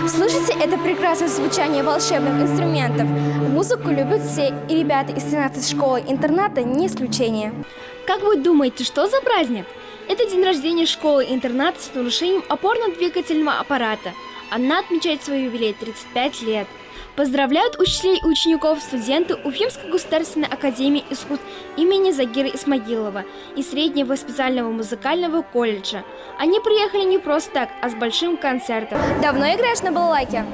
Слышите это прекрасное звучание волшебных инструментов? Музыку любят все, и ребята из 13 школы-интерната не исключение. Как вы думаете, что за праздник? Это день рождения школы-интерната с нарушением опорно-двигательного аппарата. Она отмечает свой юбилей 35 лет. Поздравляют учителей и учеников студенты Уфимской государственной академии искусств имени Загира Исмагилова и Среднего специального музыкального колледжа. Они приехали не просто так, а с большим концертом. Давно играешь на балалайке?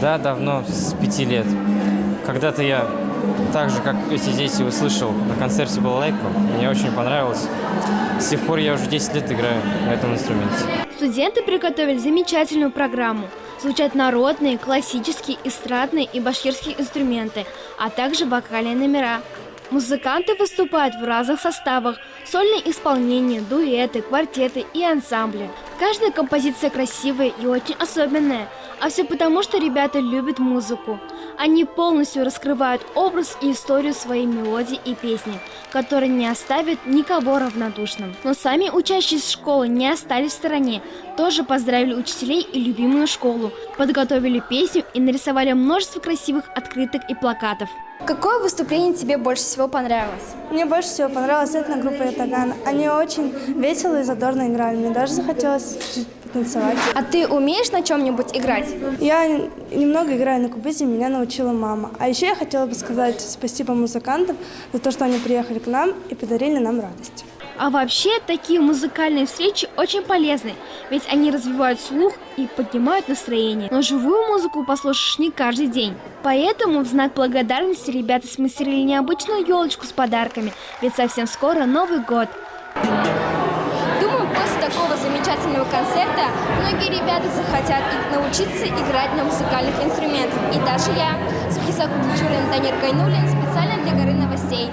Да, давно, с 5 лет. Когда-то я так же, как эти дети, услышал на концерте балалайку. Мне очень понравилось. С тех пор я уже 10 лет играю на этом инструменте. Студенты приготовили замечательную программу. Звучат народные, классические, эстрадные и башкирские инструменты, а также вокальные номера. Музыканты выступают в разных составах: сольные исполнения, дуэты, квартеты и ансамбли. Каждая композиция красивая и очень особенная, а все потому, что ребята любят музыку. Они полностью раскрывают образ и историю своей мелодии и песни, которые не оставят никого равнодушным. Но сами учащиеся школы не остались в стороне, тоже поздравили учителей и любимую школу, подготовили песню и нарисовали множество красивых открыток и плакатов. Какое выступление тебе больше всего понравилось? Мне больше всего понравилась этногруппа Ятаган. Они очень весело и задорно играли. Мне даже захотелось чуть потанцевать. А ты умеешь на чем-нибудь играть? Я немного играю на кубизе, меня научила мама. А еще я хотела бы сказать спасибо музыкантам за то, что они приехали к нам и подарили нам радость. А вообще, такие музыкальные встречи очень полезны, ведь они развивают слух и поднимают настроение. Но живую музыку послушаешь не каждый день. Поэтому в знак благодарности ребята смастерили необычную елочку с подарками, ведь совсем скоро Новый год. Думаю, после такого замечательного концерта многие ребята захотят научиться играть на музыкальных инструментах. И даже я, Список Культуры Танир Гайнуллин, специально для Горы новостей.